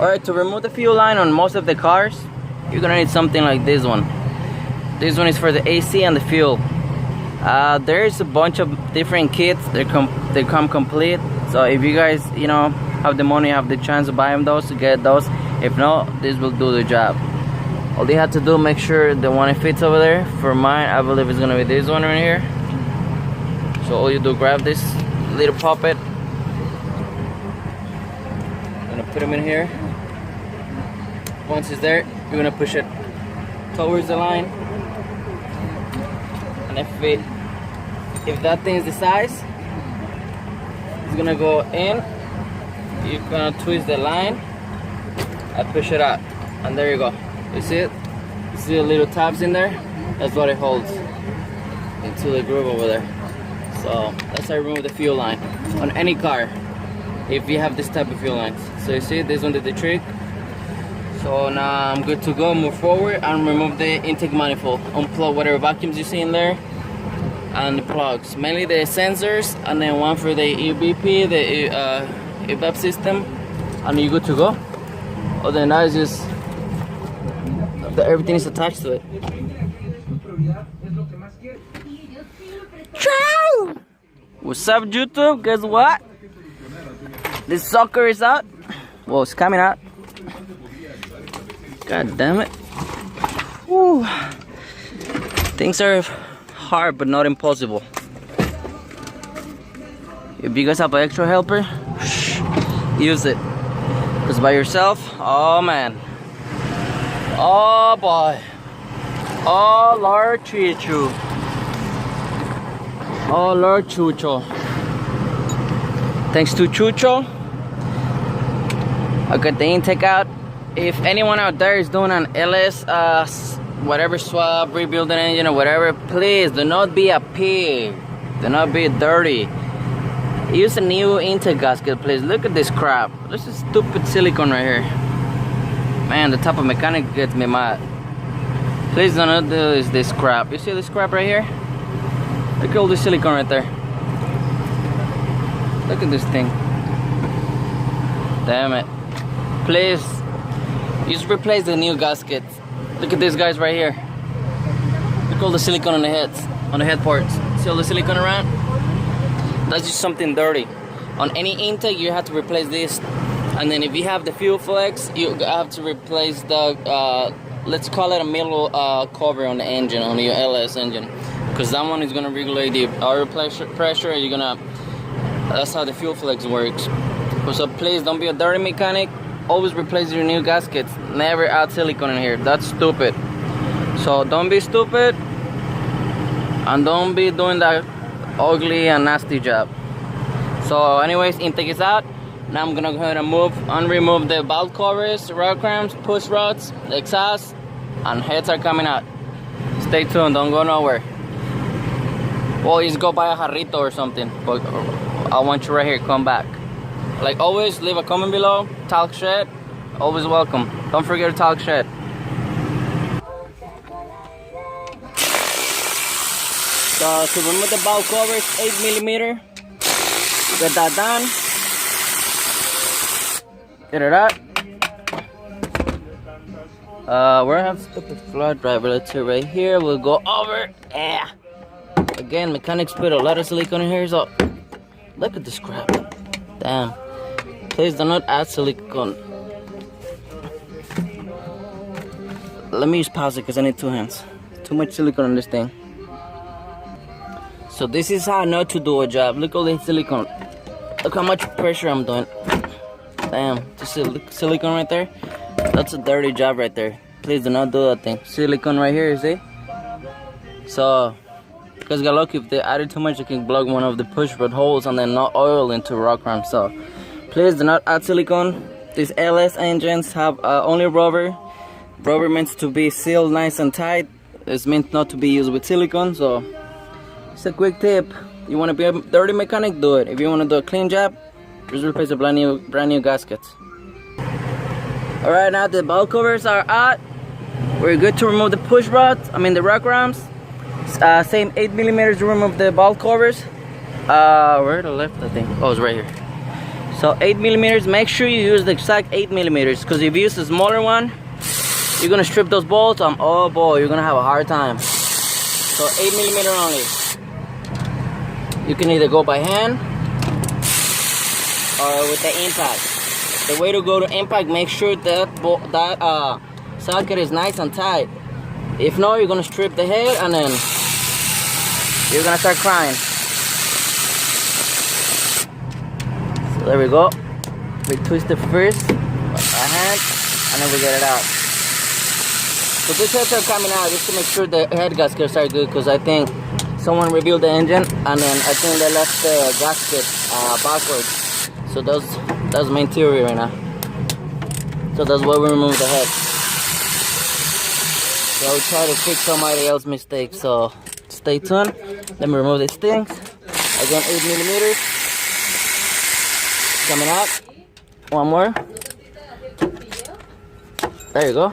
Alright, to remove the fuel line on most of the cars, you're gonna need something like this one. This one is for the AC and the fuel. There's a bunch of different kits. They come complete. So if you guys, you know, have the money, have the chance to buy them those, to get those. If not, this will do the job. All you have to do, make sure the one it fits over there. For mine, I believe it's gonna be this one right here. So all you do, grab this little puppet. I'm gonna put them in here. Once it's there, you're gonna push it towards the line. And if that thing is the size, it's gonna go in. You're gonna twist the line and push it out, and there you go. You see it? You see the little tabs in there? That's what it holds into the groove over there. So that's how you remove the fuel line on any car if you have this type of fuel lines. So you see, this one did the trick. So now I'm good to go. Move forward and remove the intake manifold. Unplug whatever vacuums you see in there and the plugs. Mainly the sensors, and then one for the EBP, the EVAP system, and you're good to go. Other than that, it's just everything is attached to it. Ciao! What's up, YouTube? Guess what? This sucker is out. Well, it's coming out. God damn it. Whew. Things are hard but not impossible. If you guys have an extra helper, use it. Because by yourself, oh man. Oh boy. Oh Lord Chichu. Oh Lord Chucho. Thanks to Chucho, I got the intake out. If anyone out there is doing an LS whatever swap, rebuilding engine or whatever, please do not be a pig. Do not be dirty. Use a new intake gasket, please. Look at this crap. This is stupid silicone right here. Man, the type of mechanic gets me mad. Please do not do this crap. You see this crap right here? Look at all this silicone right there. Look at this thing. Damn it. Please, just replace the new gasket. Look at these guys right here. Look at all the silicone on the heads, on the head parts. See all the silicone around? That's just something dirty. On any intake, you have to replace this. And then if you have the fuel flex, you have to replace the, let's call it a middle cover on the engine, on your LS engine. Because that one is gonna regulate the air pressure. You're gonna, that's how the fuel flex works. So please don't be a dirty mechanic. Always replace your new gaskets. Never add silicone in here. That's stupid. So don't be stupid. And don't be doing that ugly and nasty job. So anyways, intake is out. Now I'm gonna go ahead and remove the valve covers, rod clamps, push rods, the exhaust, and heads are coming out. Stay tuned, don't go nowhere. Well, just go buy a jarrito or something, but I want you right here, come back. Like always, leave a comment below, talk shit, always welcome. Don't forget to talk shit. So to remove the valve covers, 8mm. Get that done. Get it out. Where I have stupid flood driver, let's see right here. We'll go over. Yeah. Again, mechanics put a lot of silicone in here, so look at this crap. Damn. Please do not add silicone. Let me just pause it because I need two hands. Too much silicone on this thing. So this is how not to do a job. Look at all the silicone. Look how much pressure I'm doing. Damn, just silicone right there. That's a dirty job right there. Please do not do that thing. Silicone right here, you see? So, you guys got lucky. If they added too much, you can plug one of the push rod holes and then not oil into rock ramp. So, please do not add silicone. These LS engines have only rubber. Rubber meant to be sealed nice and tight. It's meant not to be used with silicone. So, it's a quick tip. You want to be a dirty mechanic, do it. If you want to do a clean job, just replace a brand new gaskets. Alright, now the valve covers are out. We're good to remove the push rods, the rock ramps. Same 8mm to remove the valve covers. Where the left, I think. Oh, it's right here. So 8 millimeters, make sure you use the exact 8 millimeters, because if you use the smaller one, you're gonna strip those bolts. Oh boy, you're gonna have a hard time. So 8 millimeter only. You can either go by hand or with the impact. The way to go to impact, make sure that socket is nice and tight. If not, you're gonna strip the head and then you're gonna start crying. So there we go. We twist it first, a hand, and then we get it out. So these heads are coming out just to make sure the head gaskets are good, because I think someone rebuilt the engine and then I think they left the gasket backwards. So that's the main theory right now. So that's why we remove the head. So I'll try to fix somebody else's mistake. So stay tuned. Let me remove these things. Again, 8 millimeters. Coming out. One more. There you go.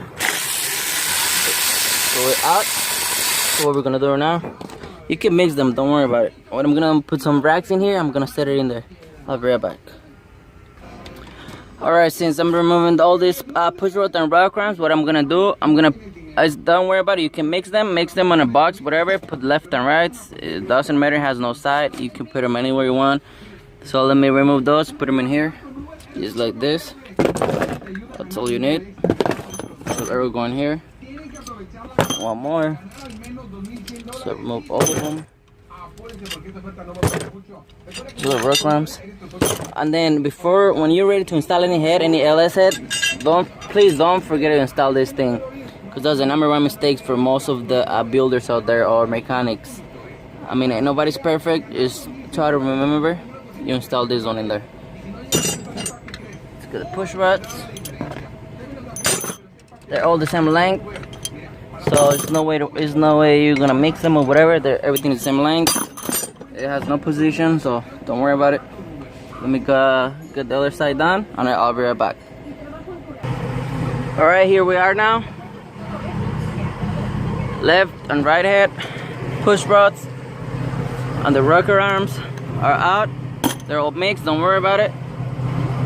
So we're out. So what we're gonna do now? You can mix them. Don't worry about it. When I'm gonna put some racks in here, I'm gonna set it in there. I'll be right back. Alright, since I'm removing all these push rods and rock clamps, what I'm gonna do, don't worry about it, you can mix them on a box, whatever, put left and right, it doesn't matter, it has no side, you can put them anywhere you want. So let me remove those, put them in here, just like this, that's all you need. So there we go in here, one more, so remove all of them. The rock clamps. And then when you're ready to install any head, any LS head, please don't forget to install this thing, because that's the #1 mistake for most of the builders out there or mechanics. I mean, nobody's perfect, just try to remember you install this one in there. Let's get the push rods. They're all the same length, so there's no way you're gonna mix them or whatever. Everything is the same length. It has no position, so don't worry about it. Let me get the other side done, and I'll be right back. Alright, here we are now. Left and right head, push rods, and the rocker arms are out. They're all mixed, don't worry about it.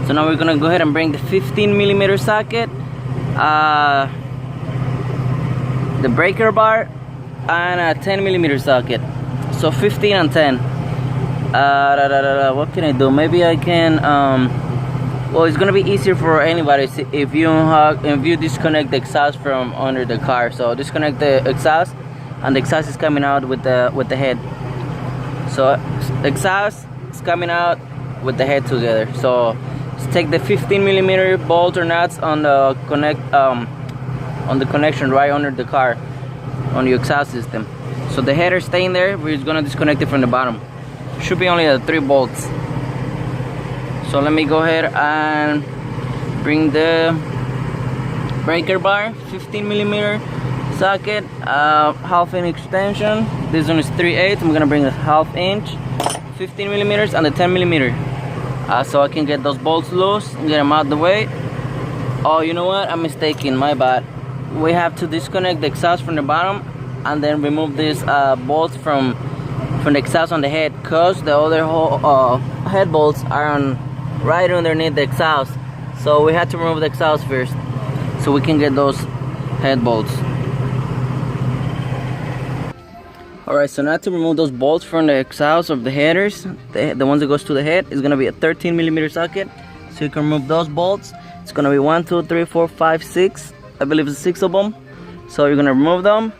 So now we're gonna go ahead and bring the 15 millimeter socket, the breaker bar, and a 10 millimeter socket. So 15 and 10. What can I do? Maybe I can. Well, it's gonna be easier for anybody if you disconnect the exhaust from under the car. So disconnect the exhaust, and the exhaust is coming out with the head. So the exhaust is coming out with the head together. So just take the 15 millimeter bolt or nuts on the connection right under the car, on your exhaust system. So the header staying there, we're just gonna disconnect it from the bottom. Should be only 3 bolts. So let me go ahead and bring the breaker bar, 15 millimeter socket, 1/2 inch extension. This one is 3/8. I'm gonna bring a 1/2 inch, 15 millimeters, and the 10 millimeter. So I can get those bolts loose and get them out the way. Oh, you know what? I'm mistaken. My bad. We have to disconnect the exhaust from the bottom and then remove these bolts from the exhaust on the head, because the other head bolts are right underneath the exhaust. So we had to remove the exhaust first so we can get those head bolts. Alright, so now to remove those bolts from the exhaust of the headers, the ones that goes to the head, is gonna be a 13 millimeter socket. So you can remove those bolts. It's gonna be 1, 2, 3, 4, 5, 6. I believe it's 6 of them. So you're gonna remove them.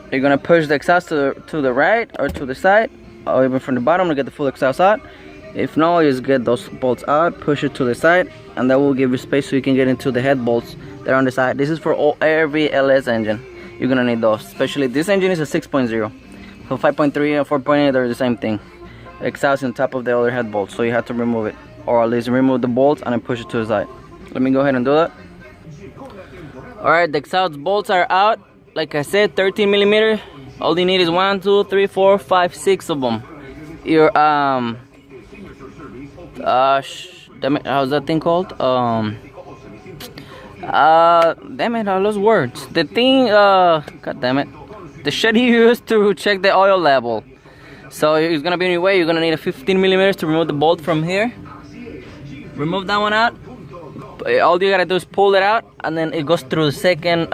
You're gonna push the exhaust to the right or to the side, or even from the bottom to get the full exhaust out. If not, you just get those bolts out, push it to the side, and that will give you space so you can get into the head bolts that are on the side. This is for every LS engine. You're gonna need those, especially this engine is a 6.0. So 5.3 and 4.8 are the same thing. The exhaust on top of the other head bolts, so you have to remove it, or at least remove the bolts and then push it to the side. Let me go ahead and do that. Alright, the exhaust bolts are out. Like I said, 13 millimeter. All you need is 1, 2, 3, 4, 5, 6 of them. Your damn it, how's that thing called? Damn it, I lost words. The thing, god damn it, the shit you use to check the oil level. So it's gonna be anyway. You're gonna need a 15 millimeters to remove the bolt from here. remove that one out. All you gotta do is pull it out, and then it goes through the second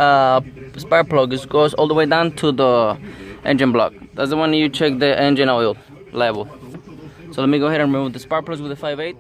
spark plug. It goes all the way down to the engine block. That's the one you check the engine oil level. So let me go ahead and remove the spark plugs with the 5/8.